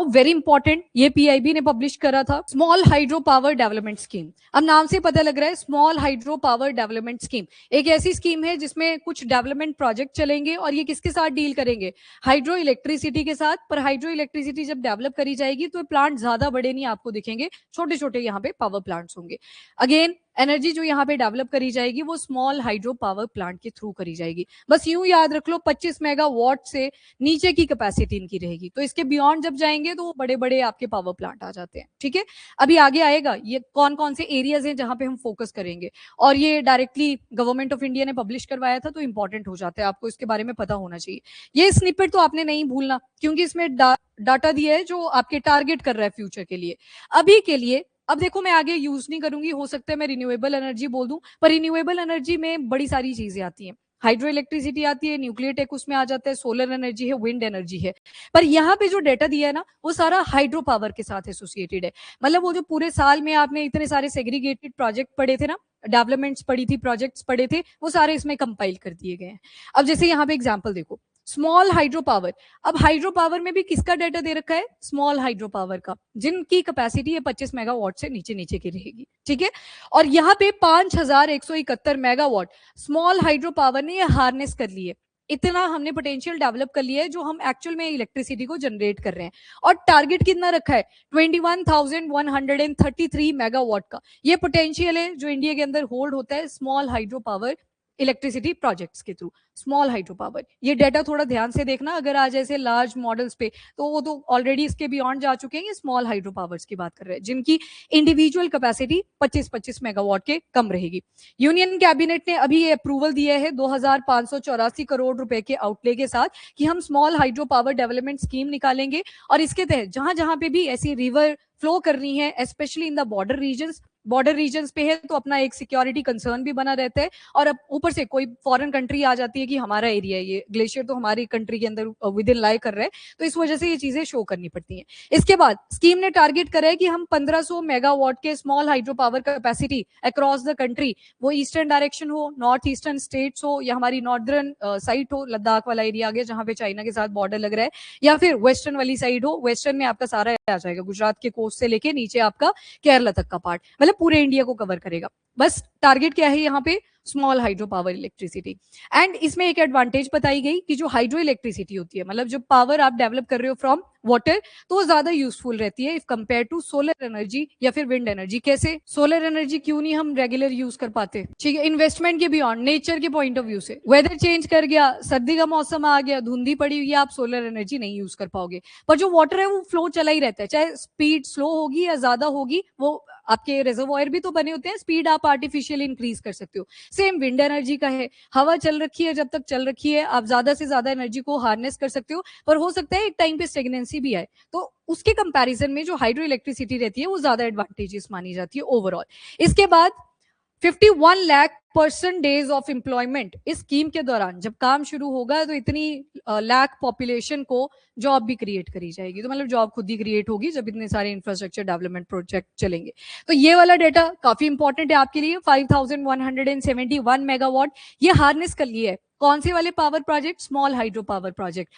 Very important, ये PIB ने publish करा था, small hydro power development scheme. अब नाम से पता लग रहा है small hydro power development scheme एक ऐसी स्कीम है जिसमें कुछ डेवलपमेंट प्रोजेक्ट चलेंगे और ये किसके साथ डील करेंगे, हाइड्रो इलेक्ट्रिसिटी के साथ। पर हाइड्रो इलेक्ट्रिसिटी जब डेवलप करी जाएगी तो प्लांट ज्यादा बड़े नहीं आपको दिखेंगे, छोटे छोटे यहाँ पे पावर प्लांट्स होंगे। अगेन एनर्जी जो यहाँ पे डेवलप करी जाएगी वो स्मॉल हाइड्रो पावर प्लांट के थ्रू करी जाएगी। बस यूं याद रख लो 25 मेगावाट से नीचे की कैपेसिटी इनकी रहेगी, तो इसके बियॉन्ड जब जाएंगे तो बड़े बड़े आपके पावर प्लांट आ जाते हैं। ठीक है, अभी आगे आएगा ये कौन कौन से एरियाज हैं जहां पे हम फोकस करेंगे, और ये डायरेक्टली गवर्नमेंट ऑफ इंडिया ने पब्लिश करवाया था तो इंपॉर्टेंट हो जाता है, आपको इसके बारे में पता होना चाहिए। ये स्निपेट तो आपने नहीं भूलना क्योंकि इसमें डाटा दिया है जो आपके टारगेट कर रहा है फ्यूचर के लिए। अभी के लिए अब देखो मैं आगे यूज नहीं करूंगी, हो सकता है मैं रिन्यूएबल एनर्जी बोल दूं, पर रिन्यूएबल एनर्जी में बड़ी सारी चीजें आती हैं, हाइड्रो इलेक्ट्रिसिटी आती है, न्यूक्लियर टेक उसमें आ जाता है, सोलर एनर्जी है, विंड एनर्जी है। पर यहाँ पे जो डेटा दिया है ना वो सारा हाइड्रो पावर के साथ एसोसिएटेड है। मतलब वो जो पूरे साल में आपने इतने सारे सेग्रीगेटेड प्रोजेक्ट पढ़े थे ना, डेवलपमेंट्स पढ़ी थी, प्रोजेक्ट्स पढ़े थे, वो सारे इसमें कंपाइल कर दिए गए हैं। अब जैसे यहाँ पे एग्जाम्पल देखो, स्मॉल हाइड्रो पावर। अब हाइड्रो पावर में भी किसका डेटा दे रखा है, स्मॉल हाइड्रो पावर का, जिनकी कैपेसिटी है 25 मेगावाट से नीचे नीचे की रहेगी। ठीक है, और यहाँ पे 5171 मेगावाट स्मॉल हाइड्रो पावर ने ये हार्नेस कर ली है। इतना हमने पोटेंशियल डेवलप कर लिया है जो हम एक्चुअल में इलेक्ट्रिसिटी को जनरेट कर रहे हैं। और टारगेट कितना रखा है, 21,133 मेगावाट का ये पोटेंशियल है जो इंडिया के अंदर होल्ड होता है small hydro power electricity projects के थ्रू। स्मॉल हाइड्रो पावर, ये डेटा थोड़ा ध्यान से देखना, अगर आज ऐसे लार्ज मॉडल्स पे तो वो तो ऑलरेडी इसके बियॉन्ड जा चुके हैं। ये स्मॉल हाइड्रो पावर्स की बात कर रहे हैं जिनकी इंडिविजुअल कैपेसिटी 25-25 मेगावाट के कम रहेगी। यूनियन कैबिनेट ने अभी ये अप्रूवल दिया है 2584 करोड़ रुपए के आउटले के साथ कि हम small hydro power development scheme निकालेंगे, और इसके तहत जहां जहां पे भी ऐसी रिवर फ्लो कर रही है, specially in the border regions पे है, तो अपना एक सिक्योरिटी कंसर्न भी बना रहता है। और अब ऊपर से कोई फॉरेन कंट्री आ जाती है कि हमारा एरिया है, ये ग्लेशियर तो हमारी कंट्री के अंदर विद इन लाई कर रहा है, तो इस वजह से ये चीजें शो करनी पड़ती हैं। इसके बाद स्कीम ने टारगेट करा है कि हम 1500 मेगावाट के small hydro power capacity across the country, वो ईस्टर्न डायरेक्शन हो, नॉर्थ ईस्टर्न स्टेट्स हो, या हमारी नॉर्दर्न साइड हो, लद्दाख वाला एरिया आ गया जहां पे चाइना के साथ बॉर्डर लग रहा है, या फिर वेस्टर्न वाली साइड हो, वेस्टर्न में आपका सारा आ जाएगा, गुजरात के कोस्ट से लेके नीचे आपका केरला तक का पार्ट, मतलब पूरे इंडिया को कवर करेगा। बस टारगेट क्या है यहाँ पे, small hydro power electricity. And इसमें एक एडवांटेज बताई गई कि जो हाइड्रो इलेक्ट्रिसिटी होती है, मतलब जो पावर आप डेवलप कर रहे हो फ्रॉम वाटर, तो वो ज्यादा यूजफुल रहती है if compare to solar energy या फिर विंड एनर्जी। कैसे, सोलर एनर्जी क्यों नहीं हम रेगुलर यूज कर पाते, ठीक है, इन्वेस्टमेंट के बियॉन्ड, नेचर के पॉइंट ऑफ व्यू से, वेदर चेंज कर गया, सर्दी का मौसम आ गया, धुंधी पड़ी हुई है, आप सोलर एनर्जी नहीं यूज कर पाओगे। पर जो वाटर है वो फ्लो चला ही रहता है, चाहे स्पीड स्लो होगी या ज्यादा होगी, वो आपके रिजर्वॉयर भी तो बने होते हैं, स्पीड आप आर्टिफिशियल इंक्रीज कर सकते हो। सेम विंड एनर्जी का है, हवा चल रखी है, जब तक चल रखी है आप ज्यादा से ज्यादा एनर्जी को हार्नेस कर सकते हो, पर हो सकता है एक टाइम पे स्टेगनेंसी भी आए, तो उसके कंपैरिजन में जो हाइड्रो इलेक्ट्रिसिटी रहती है वो ज्यादा एडवांटेजेस मानी जाती है ओवरऑल। इसके बाद 51 lakh person days of employment इस स्कीम के दौरान जब काम शुरू होगा तो इतनी लाख पॉपुलेशन को जॉब भी क्रिएट करी जाएगी। तो मतलब जॉब खुद ही क्रिएट होगी जब इतने सारे इंफ्रास्ट्रक्चर डेवलपमेंट प्रोजेक्ट चलेंगे। तो ये वाला डेटा काफी इंपॉर्टेंट है आपके लिए। 5171 मेगावाट ये हार्नेस कर लिया है कौन से वाले power project, small hydro power project.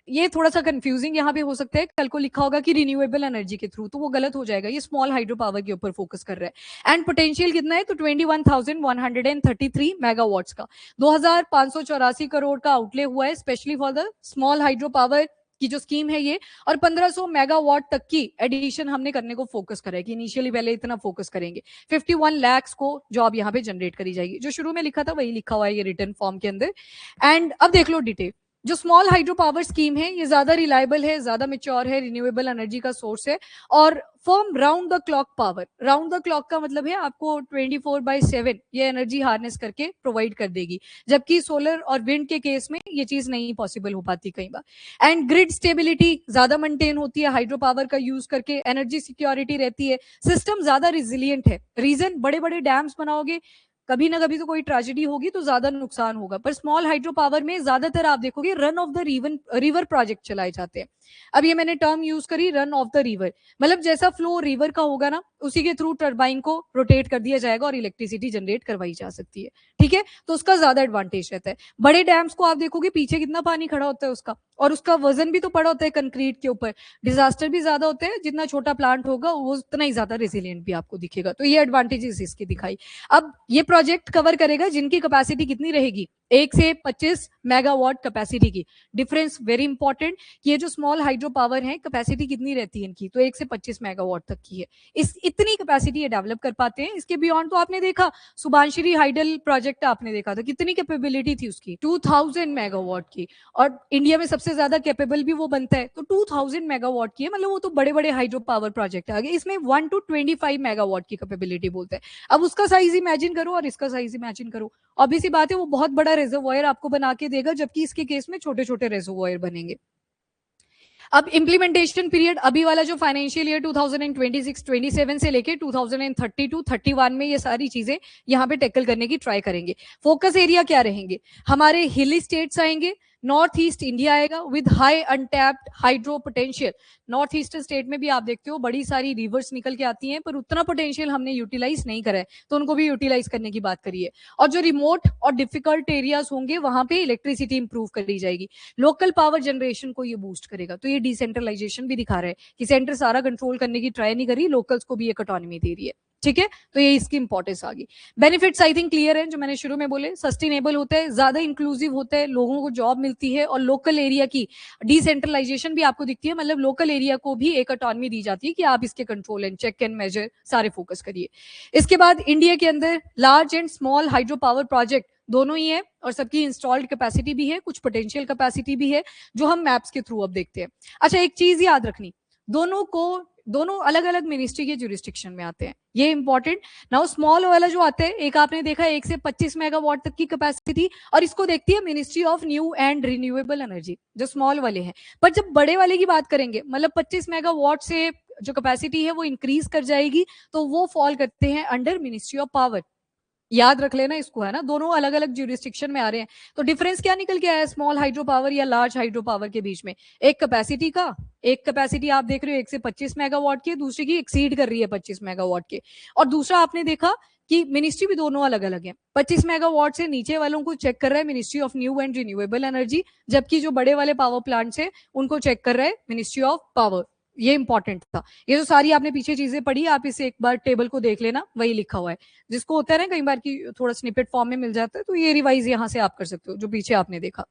ये थोड़ा सा कंफ्यूजिंग यहाँ पे हो सकता है, कल को लिखा होगा कि रिन्यूएबल एनर्जी के थ्रू, तो वो गलत हो जाएगा। ये स्मॉल हाइड्रो पावर के ऊपर फोकस कर रहा है। एंड पोटेंशियल कितना है, तो 21,133 मेगावाट्स का 2584 करोड़ का आउटले हुआ है specially for the small hydro power की जो स्कीम है ये। और 1500 मेगावाट तक की एडिशन हमने करने को फोकस करा है कि इनिशियली पहले इतना फोकस करेंगे। 51 लाख को जॉब यहाँ पे जनरेट करी जाएगी, जो शुरू में लिखा था वही लिखा हुआ है ये रिटर्न फॉर्म के अंदर। एंड अब देख लो डिटेल, जो स्मॉल हाइड्रो पावर स्कीम है ये ज्यादा रिलायबल है, ज्यादा मेच्योर है, रिन्यूएबल एनर्जी का सोर्स है, और form round the clock power. Round the clock का मतलब है आपको 24/7 ये एनर्जी हार्नेस करके प्रोवाइड कर देगी, जबकि सोलर और विंड के केस में ये चीज नहीं पॉसिबल हो पाती कई बार। एंड ग्रिड स्टेबिलिटी ज्यादा मेंटेन होती है हाइड्रो पावर का यूज करके, एनर्जी सिक्योरिटी रहती है, सिस्टम ज्यादा रिजिलियंट है। रीजन, बड़े बड़े डैम्स बनाओगे कभी ना कभी तो कोई ट्रेजेडी होगी तो ज्यादा नुकसान होगा, पर स्मॉल हाइड्रो पावर में ज्यादातर आप देखोगे run of the river project चलाए जाते हैं। अब ये मैंने टर्म यूज करी रन ऑफ द रिवर, मतलब जैसा फ्लो रिवर का होगा ना उसी के थ्रू टर्बाइन को रोटेट कर दिया जाएगा और इलेक्ट्रिसिटी जनरेट करवाई जा सकती है। ठीक है, तो उसका ज्यादा एडवांटेज रहता है। बड़े डैम्स को आप देखोगे पीछे कितना पानी खड़ा होता है उसका, और उसका वजन भी तो पड़ा होता है कंक्रीट के ऊपर, डिजास्टर भी ज्यादा होते हैं, जितना छोटा प्लांट होगा वो उतना ही ज्यादा रेजिलियंट भी आपको दिखेगा। तो ये एडवांटेजेस इसकी दिखाई। अब ये प्रोजेक्ट कवर करेगा जिनकी कैपेसिटी कितनी रहेगी, 1 से 25 मेगावाट कैपेसिटी की। डिफरेंस वेरी इंपॉर्टेंट, ये जो स्मॉल हाइड्रो पावर है कैपेसिटी कितनी रहती है इनकी, तो 1 से 25 मेगावाट तक की है। इस इतनी कैपेसिटी ये डेवलप कर पाते हैं। इसके बियॉन्ड तो आपने देखा सुभानश्री हाइडल प्रोजेक्ट आपने देखा था, कितनी कैपेबिलिटी थी उसकी, 2000 मेगावाट की। और इंडिया में सबसे ज्यादा कैपेबल भी वो बनता है, तो 2000 मेगावाट की है, मतलब वो तो बड़े बड़े हाइड्रो पावर प्रोजेक्ट आ गए। इसमें 1 to 25 मेगावाट की कैपेबिलिटी बोलते हैं। अब उसका साइज इमेजिन करो और इसका साइज इमेजिन करो, ऑब्वियस सी बात है वो बहुत बड़ा रिजर्वायर आपको बना के देगा, जबकि इसके केस में छोटे छोटे रिजर्वायर बनेंगे। अब इम्प्लीमेंटेशन पीरियड अभी वाला जो फाइनेंशियल ईयर 2026-27 से लेके 2032-31 में ये सारी चीजें यहाँ पे टैकल करने की ट्राई करेंगे। फोकस एरिया क्या रहेंगे, हमारे हिली स्टेट्स आएंगे, नॉर्थ ईस्ट इंडिया आएगा with high untapped hydro potential. North eastern state में भी आप देखते हो बड़ी सारी रिवर्स निकल के आती हैं, पर उतना पोटेंशियल हमने यूटिलाइज नहीं करा है, तो उनको भी यूटिलाइज करने की बात करिए। और जो रिमोट और डिफिकल्ट एरियाज होंगे वहां पे इलेक्ट्रिसिटी इंप्रूव करी जाएगी, लोकल पावर जनरेशन को ये बूस्ट करेगा। तो ये डिसेंट्रलाइजेशन भी दिखा रहा है कि सेंटर सारा कंट्रोल करने की ट्राई नहीं करी, लोकल्स को भी एक ऑटोनॉमी दे रही है। ठीक है, तो ये इसकी इंपॉर्टेंस आ गई। बेनिफिट्स आई थिंक क्लियर है, जो मैंने शुरू में बोले, सस्टेनेबल होता है, ज्यादा इंक्लूसिव होता है, लोगों को जॉब मिलती है, और लोकल एरिया की डिसेंट्रलाइजेशन भी आपको दिखती है, मतलब लोकल एरिया को भी एक ऑटोनॉमी दी जाती है कि आप इसके control and check and measure सारे फोकस करिए। इसके बाद इंडिया के अंदर large and small hydro power project दोनों ही है, और सबकी इंस्टॉल्ड कैपेसिटी भी है, कुछ पोटेंशियल कैपेसिटी भी है, जो हम मैप्स के थ्रू अब देखते हैं। अच्छा, एक चीज याद रखनी, दोनों अलग अलग मिनिस्ट्री के जुरिस्डिक्शन में आते हैं, ये इंपॉर्टेंट। नाउ स्मॉल वाला जो आता है, एक आपने देखा 1 से 25 मेगावाट तक की कैपेसिटी, और इसको देखती है ministry of new and renewable energy, जो स्मॉल वाले हैं। पर जब बड़े वाले की बात करेंगे, मतलब 25 मेगावाट से जो कैपेसिटी है वो इंक्रीज कर जाएगी, तो वो फॉल करते हैं अंडर मिनिस्ट्री ऑफ पावर। याद रख लेना इसको, है ना, दोनों अलग अलग ज्यूरिस्डिक्शन में आ रहे हैं। तो डिफरेंस क्या निकल के आया है स्मॉल हाइड्रो पावर या लार्ज हाइड्रो पावर के बीच में, एक कैपेसिटी का, एक कैपेसिटी आप देख रहे हो 1 से 25 मेगावाट की, दूसरी की एक्सीड कर रही है 25 मेगावाट के। और दूसरा आपने देखा कि मिनिस्ट्री भी दोनों अलग अलग है, 25 मेगावाट से नीचे वालों को चेक कर रहा है ministry of new and renewable energy, जबकि जो बड़े वाले पावर प्लांट है उनको चेक कर रहा है मिनिस्ट्री ऑफ पावर। ये इंपॉर्टेंट था। ये जो सारी आपने पीछे चीजें पढ़ी, आप इसे एक बार टेबल को देख लेना, वही लिखा हुआ है। जिसको होता है ना कई बार की थोड़ा स्निपेट फॉर्म में मिल जाता है, तो ये रिवाइज यहाँ से आप कर सकते हो जो पीछे आपने देखा।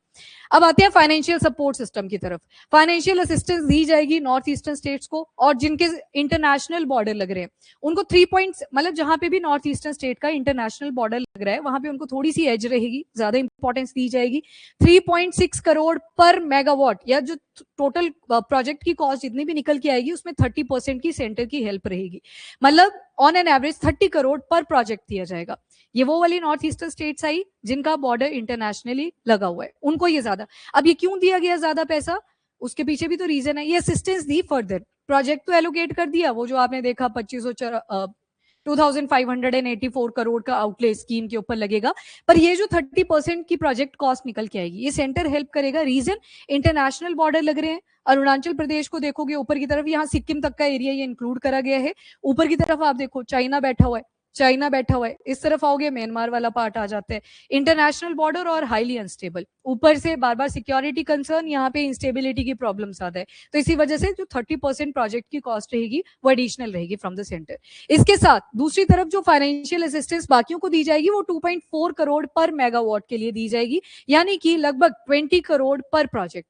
अब आते हैं फाइनेंशियल सपोर्ट सिस्टम की तरफ। फाइनेंशियल असिस्टेंस दी जाएगी नॉर्थ ईस्टर्न स्टेट्स को, और जिनके इंटरनेशनल बॉर्डर लग रहे हैं उनको 3 पॉइंट, मतलब जहां पे भी नॉर्थ ईस्टर्न स्टेट का इंटरनेशनल बॉर्डर लग रहा है वहां पे उनको थोड़ी सी एज रहेगी, ज्यादा इंपॉर्टेंस दी जाएगी। 3.6 करोड़ पर मेगावाट, या जो टोटल प्रोजेक्ट की कॉस्ट जितनी भी निकल के आएगी उसमें 30% की सेंटर की हेल्प रहेगी, मतलब ऑन एन एवरेज 30 करोड़ पर प्रोजेक्ट दिया जाएगा। ये वो वाली नॉर्थ ईस्टर्न स्टेट्स आई जिनका बॉर्डर इंटरनेशनली लगा हुआ है, उनको ये ज्यादा। अब ये क्यों दिया गया ज्यादा पैसा, उसके पीछे भी तो रीजन है। ये असिस्टेंस दी फर्दर, प्रोजेक्ट तो एलोकेट कर दिया, वो जो आपने देखा 2584 करोड़ का आउटले स्कीम के ऊपर लगेगा, पर ये जो 30% की प्रोजेक्ट कॉस्ट निकल के आएगी, ये सेंटर हेल्प करेगा। रीजन, इंटरनेशनल बॉर्डर लग रहे हैं। अरुणाचल प्रदेश को देखोगे ऊपर की तरफ, यहाँ सिक्किम तक का एरिया ये इंक्लूड करा गया है। ऊपर की तरफ आप देखो चाइना बैठा हुआ है, चाइना बैठा हुआ है, इस तरफ आओगे म्यांमार वाला पार्ट आ जाता है। इंटरनेशनल बॉर्डर और हाईली अनस्टेबल, ऊपर से बार बार सिक्योरिटी कंसर्न, यहाँ पे इंस्टेबिलिटी की प्रॉब्लम ज्यादा है। तो इसी वजह से जो 30% प्रोजेक्ट की कॉस्ट रहेगी वो एडिशनल रहेगी फ्रॉम द सेंटर। इसके साथ दूसरी तरफ जो फाइनेंशियल असिस्टेंस बाकियों को दी जाएगी वो 2.4 करोड़ पर मेगावाट के लिए दी जाएगी, यानी कि लगभग 20 करोड़ पर प्रोजेक्ट।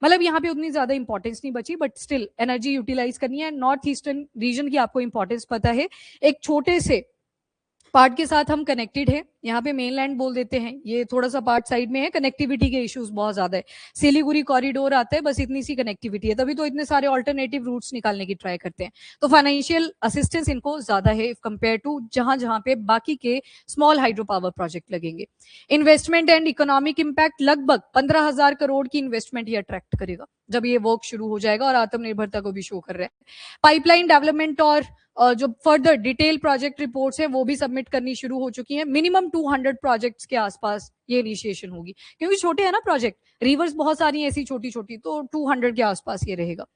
मतलब यहाँ पे उतनी ज्यादा इंपॉर्टेंस नहीं बची, बट स्टिल एनर्जी यूटिलाइज करनी है। नॉर्थ ईस्टर्न रीजन की आपको इंपॉर्टेंस पता है, एक छोटे से पार्ट के साथ हम कनेक्टेड है, यहाँ पे मेनलैंड बोल देते हैं, ये थोड़ा सा पार्ट साइड में है, कनेक्टिविटी के इश्यूज बहुत ज्यादा है। सिलीगुड़ी कॉरिडोर आता है, बस इतनी सी कनेक्टिविटी है, तभी तो इतने सारे ऑल्टरनेटिव रूट्स निकालने की ट्राई करते हैं। तो फाइनेंशियल असिस्टेंस इनको ज्यादा है कंपेयर टू जहां जहां पे बाकी के स्मॉल हाइड्रो पावर प्रोजेक्ट लगेंगे। इन्वेस्टमेंट एंड इकोनॉमिक इंपैक्ट, लगभग 15,000 करोड़ की इन्वेस्टमेंट ये अट्रैक्ट करेगा जब ये वर्क शुरू हो जाएगा, और आत्मनिर्भरता को भी शो कर रहा है। पाइपलाइन डेवलपमेंट और जो फर्दर डिटेल प्रोजेक्ट रिपोर्ट्स है वो भी सबमिट करनी शुरू हो चुकी हैं। मिनिमम 200 प्रोजेक्ट्स के आसपास ये इनिशिएशन होगी, क्योंकि छोटे हैं ना प्रोजेक्ट, रिवर्स बहुत सारी ऐसी छोटी छोटी, तो 200 के आसपास ये रहेगा।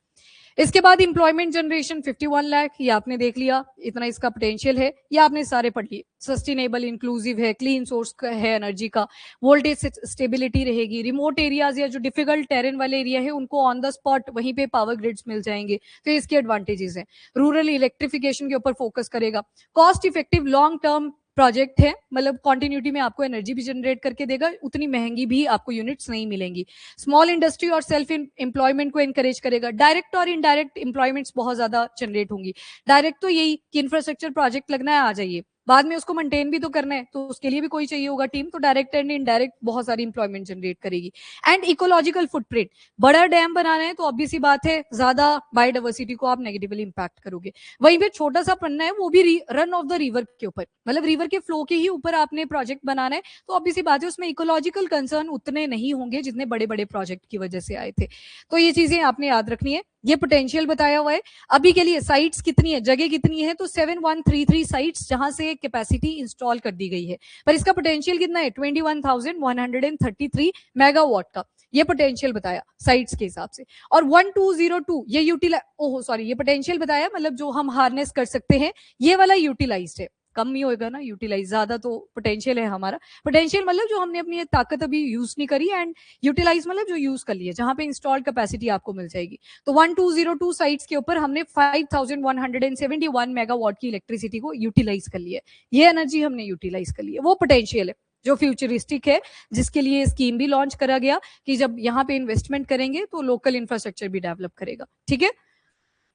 इसके बाद इंप्लॉयमेंट जनरेशन 51 लाख, ये आपने देख लिया, इतना इसका पोटेंशियल है, ये आपने सारे पढ़ लिए। सस्टेनेबल, इंक्लूसिव है, क्लीन सोर्स है एनर्जी का, वोल्टेज स्टेबिलिटी रहेगी, रिमोट एरियाज या जो डिफिकल्ट टेरेन वाले एरिया है उनको ऑन द स्पॉट वहीं पे पावर ग्रिड्स मिल जाएंगे, तो इसके एडवांटेजेस हैं। रूरल इलेक्ट्रिफिकेशन के ऊपर फोकस करेगा। Cost effective long term project है, मतलब कॉन्टिन्यूटी में आपको एनर्जी भी जनरेट करके देगा, उतनी महंगी भी आपको यूनिट्स नहीं मिलेंगी। स्मॉल इंडस्ट्री और सेल्फ एम्प्लॉयमेंट को एनकरेज करेगा। डायरेक्ट और इनडायरेक्ट एम्प्लॉयमेंट्स बहुत ज्यादा जनरेट होंगी। डायरेक्ट तो यही कि इंफ्रास्ट्रक्चर प्रोजेक्ट लगना है, आ जाइए, बाद में उसको मेंटेन भी तो करना है, तो उसके लिए भी कोई चाहिए होगा टीम, तो डायरेक्ट एंड इनडायरेक्ट बहुत सारी इंप्लॉयमेंट जनरेट करेगी। एंड इकोलॉजिकल फुटप्रिंट, बड़ा डैम बनाना है तो ऑब्वियस सी बात है ज्यादा बायोडाइवर्सिटी को आप नेगेटिवली इंपैक्ट करोगे। वहीं पे छोटा सा बनना है, वो भी रन ऑफ द रिवर के ऊपर, मतलब रिवर के फ्लो के ही ऊपर आपने प्रोजेक्ट बनाना है, तो ऑब्वियस सी बात है उसमें इकोलॉजिकल कंसर्न उतने नहीं होंगे जितने बड़े बड़े प्रोजेक्ट की वजह से आए थे। तो ये चीजें आपने याद रखनी है। ये पोटेंशियल बताया हुआ है। अभी के लिए साइट्स कितनी है, जगह कितनी है, तो 7133 साइट्स जहां से कैपेसिटी इंस्टॉल कर दी गई है, पर इसका पोटेंशियल कितना है, 21,133 मेगावाट का ये पोटेंशियल बताया साइट्स के हिसाब से। और 1202 ये ये पोटेंशियल बताया, मतलब जो हम हार्नेस कर सकते हैं, ये वाला यूटिलाइज्ड है, कम ही होगा ना यूटिलाइज, ज्यादा तो पोटेंशियल है हमारा। पोटेंशियल मतलब जो हमने अपनी ताकत अभी यूज नहीं करी, एंड यूटिलाइज मतलब जो यूज कर लिया, जहां पे इंस्टॉल्ड कैपेसिटी आपको मिल जाएगी। तो 1202 साइट्स के ऊपर हमने 5171 मेगावाट की इलेक्ट्रिसिटी को यूटिलाइज कर लिया है, ये एनर्जी हमने यूटिलाइज कर ली है। वो पोटेंशियल है जो फ्यूचरिस्टिक है, जिसके लिए स्कीम भी लॉन्च करा गया कि जब यहाँ पे इन्वेस्टमेंट करेंगे तो लोकल इंफ्रास्ट्रक्चर भी डेवलप करेगा। ठीक है,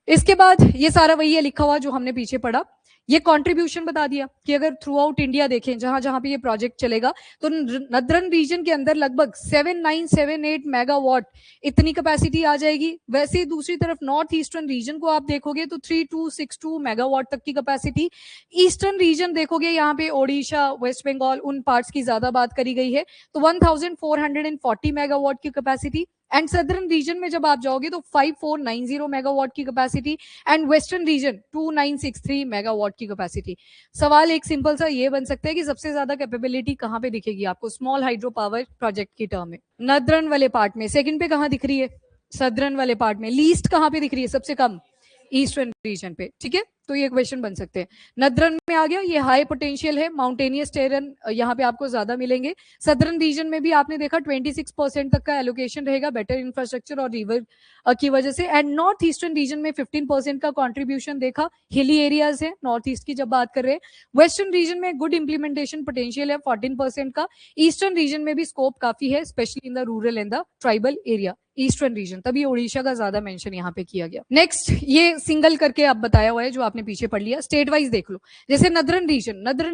इसके बाद ये सारा वही है लिखा हुआ जो हमने पीछे पढ़ा। ये कंट्रीब्यूशन बता दिया कि अगर थ्रू आउट इंडिया देखें, जहां जहां पे ये प्रोजेक्ट चलेगा, तो नदरन रीजन के अंदर लगभग 7978 मेगावाट इतनी कैपेसिटी आ जाएगी। वैसे ही दूसरी तरफ नॉर्थ ईस्टर्न रीजन को आप देखोगे तो 3262 मेगावाट तक की कैपेसिटी। ईस्टर्न रीजन देखोगे, यहाँ पे ओडिशा, वेस्ट बंगाल, उन पार्ट्स की ज्यादा बात करी गई है, तो 1440 मेगावाट की कैपेसिटी। एंड सदर्न रीजन में जब आप जाओगे तो 5490 मेगावाट की capacity, and western region 2963 megawatt की कैपेसिटी। सवाल एक सिंपल सा ये बन सकता है कि सबसे ज्यादा कैपेबिलिटी कहां पे दिखेगी आपको स्मॉल हाइड्रो पावर प्रोजेक्ट की टर्म में? नदर्न वाले पार्ट में। सेकंड पे कहां दिख रही है? सदर्न वाले पार्ट में। लीस्ट कहां पे दिख रही है सबसे कम? ईस्टर्न रीजन पे। ठीक है, तो ये क्वेश्चन बन सकते हैं। नदरन में आ गया, ये हाई पोटेंशियल है, माउंटेनियस टेरन यहाँ पे आपको ज्यादा मिलेंगे। सदर्न रीजन में भी आपने देखा 26% तक का एलोकेशन रहेगा, बेटर इंफ्रास्ट्रक्चर और रिवर की वजह से। एंड नॉर्थ ईस्टर्न रीजन में 15% का कॉन्ट्रीब्यूशन देखा, हिली एरियाज है नॉर्थ ईस्ट की जब बात कर रहे हैं। वेस्टर्न रीजन में गुड इंप्लीमेंटेशन पोटेंशियल है 14% का। ईस्टर्न रीजन में भी स्कोप काफी है, specially in the rural and the tribal area. Eastern region, तभी ओडिशा का ज्यादा मेंशन यहाँ पे किया गया। नेक्स्ट, ये सिंगल करके आप बताया हुआ है जो आपने पीछे पढ़ लिया। स्टेट वाइज देख लो, जैसे नदरन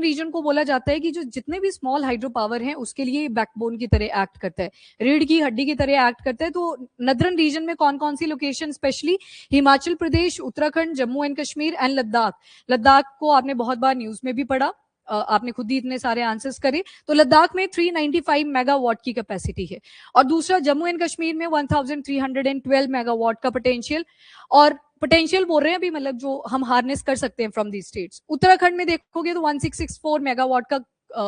रीजन को बोला जाता है कि जो जितने भी स्मॉल हाइड्रो पावर हैं उसके लिए बैकबोन की तरह एक्ट करता है, रीढ़ की हड्डी की तरह एक्ट करता है। तो नदरन रीजन में कौन कौन सी location, specially Himachal Pradesh, Uttarakhand, Jammu and Kashmir and Ladakh. Ladakh को आपने बहुत बार न्यूज में भी पढ़ा, आपने खुद ही इतने सारे आंसर्स करे। तो लद्दाख में 395 मेगावाट की कैपेसिटी है। और दूसरा जम्मू एंड कश्मीर में 1312 मेगावाट का पोटेंशियल, और पोटेंशियल बोल रहे हैं अभी, मतलब जो हम हार्नेस कर सकते हैं फ्रॉम दी स्टेट्स। उत्तराखंड में देखोगे तो 1664 मेगावाट का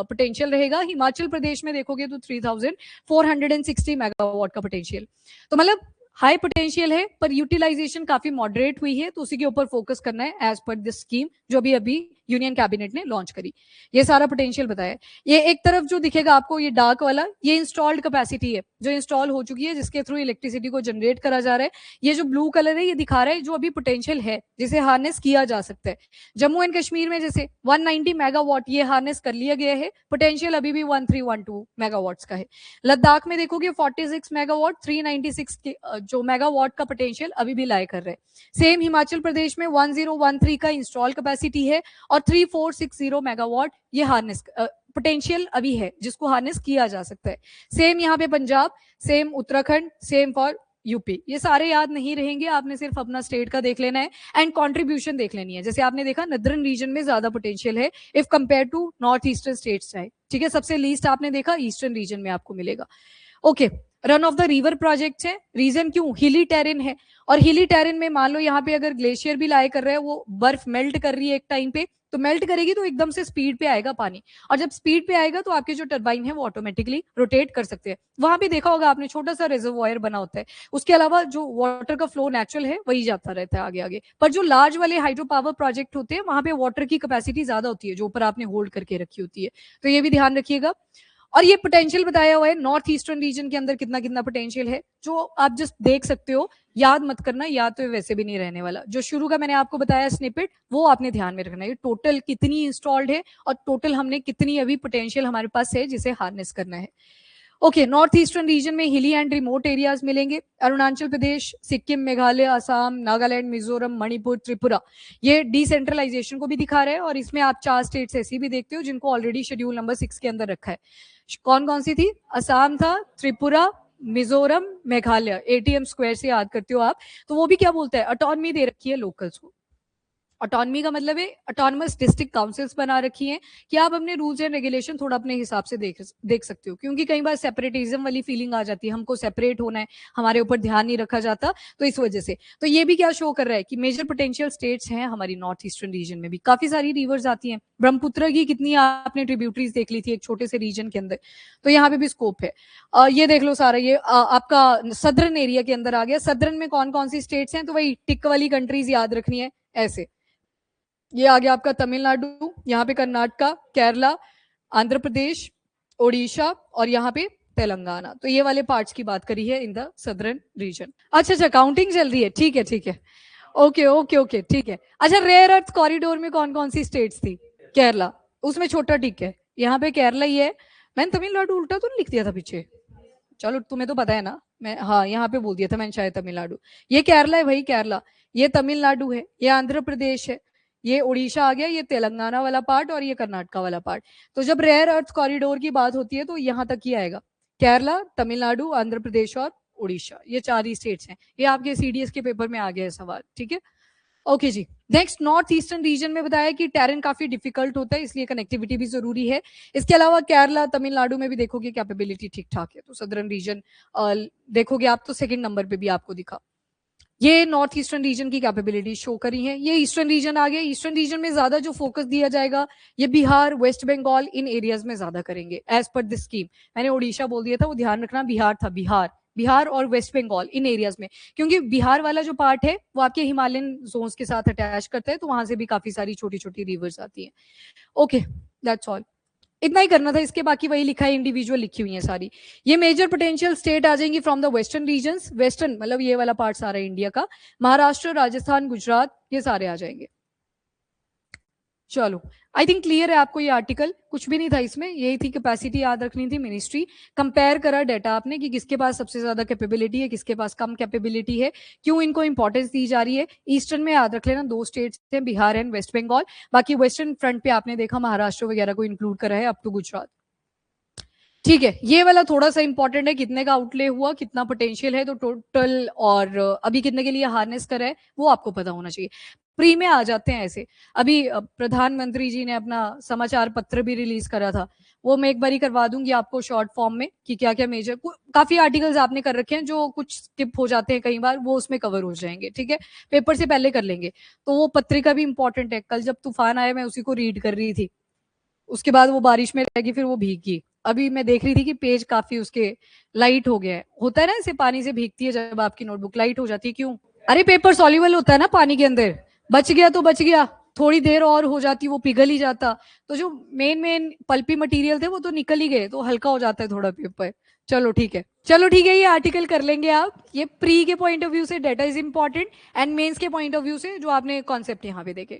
पोटेंशियल रहेगा। हिमाचल प्रदेश में देखोगे तो 3460 मेगावाट का पोटेंशियल। तो मतलब हाई पोटेंशियल है, पर यूटिलाइजेशन काफी मॉडरेट हुई है, तो उसी के ऊपर फोकस करना है एज पर दिस स्कीम जो अभी यूनियन कैबिनेट ने लॉन्च करी। ये सारा पोटेंशियल बताया। ये एक तरफ जो दिखेगा आपको, ये डार्क वाला, ये इंस्टॉल्ड कैपेसिटी है जो इंस्टॉल हो चुकी है, जिसके थ्रू इलेक्ट्रिसिटी को जनरेट करा जा रहा है। ये जो ब्लू कलर है, ये दिखा रहा है जो अभी पोटेंशियल है जिसे हार्नेस किया जा सकता है। जम्मू एंड कश्मीर में जैसे 190 मेगावाट ये हार्नेस कर लिया गया है, पोटेंशियल अभी भी 1312 मेगावाट्स का है। लद्दाख में देखोगे 46 मेगावाट, 396 के जो मेगावाट का पोटेंशियल अभी भी लाई कर रहे हैं। सेम हिमाचल प्रदेश में 1013 का इंस्टॉल कैपेसिटी है और 3460 मेगावाट ये हार्नेस पोटेंशियल अभी है जिसको हार्नेस किया जा सकता है। सेम यहाँ पे Punjab, same Uttarakhand, same for UP. ये सारे याद नहीं रहेंगे, आपने सिर्फ अपना स्टेट का देख लेना है एंड कंट्रीब्यूशन देख लेनी है। जैसे आपने देखा नदरन रीजन में ज्यादा पोटेंशियल है if compare to north eastern states है। ठीक है, सबसे लीस्ट आपने देखा ईस्टर्न रीजन में आपको मिलेगा। Okay, run of the river project है। रीजन क्यों? हिली टेरेन है और हिली टेरेन में मान लो यहाँ पे अगर ग्लेशियर भी लाई कर रहा है, वो बर्फ मेल्ट कर रही है एक टाइम पे, तो मेल्ट करेगी तो एकदम से स्पीड पे आएगा पानी, और जब स्पीड पे आएगा तो आपके जो टरबाइन है वो ऑटोमेटिकली रोटेट कर सकते हैं। वहां पे देखा होगा आपने, छोटा सा रिजर्वॉयर बना होता है, उसके अलावा जो वाटर का फ्लो नेचुरल है वही जाता रहता है आगे आगे। पर जो लार्ज वाले हाइड्रो पावर प्रोजेक्ट होते हैं वहां पे वाटर की कैपेसिटी ज्यादा होती है, जो ऊपर आपने होल्ड करके रखी होती है, तो ये भी ध्यान रखिएगा। और ये पोटेंशियल बताया हुआ है नॉर्थ ईस्टर्न रीजन के अंदर कितना कितना पोटेंशियल है, जो आप जस्ट देख सकते हो, याद मत करना, याद तो वैसे भी नहीं रहने वाला। जो शुरू का मैंने आपको बताया स्निपेट, वो आपने ध्यान में रखना है, टोटल कितनी इंस्टॉल्ड है और टोटल हमने कितनी अभी पोटेंशियल हमारे पास है जिसे हार्नेस करना है। ओके, नॉर्थ ईस्टर्न रीजन में हिली एंड रिमोट एरियाज मिलेंगे, अरुणाचल प्रदेश, सिक्किम, मेघालय, असम, नागालैंड, मिजोरम, मणिपुर, त्रिपुरा। ये डिसेंट्रलाइजेशन को भी दिखा रहा है, और इसमें आप 4 स्टेट्स ऐसी भी देखते हो जिनको ऑलरेडी शेड्यूल नंबर 6 के अंदर रखा है। कौन कौन सी थी? असम था, त्रिपुरा, मिजोरम, मेघालय। एटीएम स्क्वायर से याद करते हो आप, तो वो भी क्या बोलता है, ऑटोनॉमी दे रखी है लोकल्स को। ऑटोनॉमी का मतलब है ऑटोनमस डिस्ट्रिक्ट काउंसिल्स बना रखी हैं कि आप अपने रूल्स एंड रेगुलेशन थोड़ा अपने हिसाब से देख सकते हो, क्योंकि कई बार सेपरेटिज्म वाली फीलिंग आ जाती है, हमको सेपरेट होना है, हमारे ऊपर ध्यान नहीं रखा जाता, तो इस वजह से। तो ये भी क्या शो कर रहा है कि मेजर पोटेंशियल स्टेट्स हैं हमारी नॉर्थ ईस्टर्न रीजन में भी, काफी सारी रिवर्स आती हैं, ब्रह्मपुत्र की कितनी आपने ट्रिब्यूटरीज देख ली थी एक छोटे से रीजन के अंदर, तो यहाँ पे भी स्कोप है। ये देख लो सारा, ये आपका सदर्न एरिया के अंदर आ गया। सदर्न में कौन कौन सी स्टेट्स हैं, तो वही टिक वाली कंट्रीज याद रखनी है ऐसे। ये आ गया आपका तमिलनाडु, यहाँ पे कर्नाटका, केरला, आंध्र प्रदेश, ओडिशा, और यहाँ पे तेलंगाना। तो ये वाले पार्ट्स की बात करी है इन द सदर्न रीजन। अच्छा अच्छा, काउंटिंग चल रही है, ठीक है ठीक है, ओके ओके ओके, ठीक है। अच्छा, रेयर अर्थ कॉरिडोर में कौन कौन सी स्टेट्स थी? केरला, उसमें छोटा टिक है, यहाँ पे केरला ही है। मैंने तमिलनाडु उल्टा तो नहीं लिख दिया था पीछे? चलो, तुम्हें तो पता है ना, मैं हाँ यहाँ पे बोल दिया था मैंने शायद तमिलनाडु। ये केरला है भाई, केरला। ये तमिलनाडु है, ये आंध्र प्रदेश है, ये उड़ीसा आ गया, ये तेलंगाना वाला पार्ट, और ये कर्नाटका वाला पार्ट। तो जब रेयर अर्थ कॉरिडोर की बात होती है तो यहाँ तक ही आएगा, केरला, तमिलनाडु, आंध्र प्रदेश और उड़ीसा, ये 4 ही स्टेट्स हैं। ये आपके सीडीएस के पेपर में आ गया है सवाल, ठीक है। ओके जी, नेक्स्ट, नॉर्थ ईस्टर्न रीजन में बताया कि टेरेन काफी डिफिकल्ट होता है, इसलिए कनेक्टिविटी भी जरूरी है। इसके अलावा केरला, तमिलनाडु में भी देखोगे कैपेबिलिटी ठीक ठाक है। तो सदर्न रीजन देखोगे आप तो सेकंड नंबर पे भी आपको दिखा। ये नॉर्थ ईस्टर्न रीजन की कैपेबिलिटी शो करी है। ये ईस्टर्न रीजन आ गया। ईस्टर्न रीजन में ज्यादा जो फोकस दिया जाएगा, ये बिहार, वेस्ट बंगाल, इन एरियाज में ज्यादा करेंगे एज पर दिस स्कीम। मैंने उड़ीसा बोल दिया था, वो ध्यान रखना, बिहार था, बिहार और वेस्ट बंगाल, इन एरियाज में, क्योंकि बिहार वाला जो पार्ट है वो आपके हिमालयन जोन्स के साथ अटैच करता है, तो वहां से भी काफी सारी छोटी छोटी रिवर्स आती है। ओके, दैट्स ऑल, इतना ही करना था। इसके बाकी वही लिखा है, इंडिविजुअल लिखी हुई है सारी। ये मेजर पोटेंशियल स्टेट आ जाएंगी from the western regions, western मतलब ये वाला पार्ट सारा इंडिया का, महाराष्ट्र, राजस्थान, गुजरात, ये सारे आ जाएंगे। चलो, आई थिंक क्लियर है आपको ये आर्टिकल, कुछ भी नहीं था इसमें, यही थी कैपेसिटी याद रखनी थी, मिनिस्ट्री कंपेयर करा डाटा आपने कि किसके पास सबसे ज्यादा कैपेबिलिटी है, किसके पास कम कैपेबिलिटी है, क्यों इनको इंपॉर्टेंस दी जा रही है। ईस्टर्न में याद रख लेना 2 स्टेट्स थे, बिहार एंड वेस्ट बंगाल। बाकी वेस्टर्न फ्रंट पे आपने देखा महाराष्ट्र वगैरह को इंक्लूड करा है अप टू गुजरात। ठीक है, ये वाला थोड़ा सा इंपॉर्टेंट है, कितने का आउटले हुआ, कितना पोटेंशियल है, तो टोटल और अभी कितने के लिए हार्नेस करा है वो आपको पता होना चाहिए। प्री में आ जाते हैं ऐसे। अभी प्रधानमंत्री जी ने अपना समाचार पत्र भी रिलीज करा था, वो मैं एक बार ही करवा दूंगी आपको शॉर्ट फॉर्म में कि क्या क्या मेजर, काफी आर्टिकल्स आपने कर रखे हैं जो कुछ स्किप हो जाते हैं कई बार, वो उसमें कवर हो जाएंगे, ठीक है, पेपर से पहले कर लेंगे। तो वो पत्रिका भी इंपॉर्टेंट है। कल जब तूफान आया मैं उसी को रीड कर रही थी, उसके बाद वो बारिश में रहेगी, फिर वो भीगी। अभी मैं देख रही थी कि पेज काफी उसके लाइट हो गया है, होता है ना ऐसे पानी से भीगती है जब आपकी नोटबुक, लाइट हो जाती है, क्यों? अरे पेपर सॉल्युबल होता है ना पानी के अंदर, बच गया तो बच गया, थोड़ी देर और हो जाती वो पिघल ही जाता, तो जो मेन मेन पल्पी मटेरियल थे वो तो निकल ही गए, तो हल्का हो जाता है थोड़ा पेपर। चलो ठीक है, चलो ठीक है, ये आर्टिकल कर लेंगे आप। ये प्री के पॉइंट ऑफ व्यू से data is important, and mains के पॉइंट ऑफ व्यू से जो आपने कॉन्सेप्ट यहाँ पे देखे।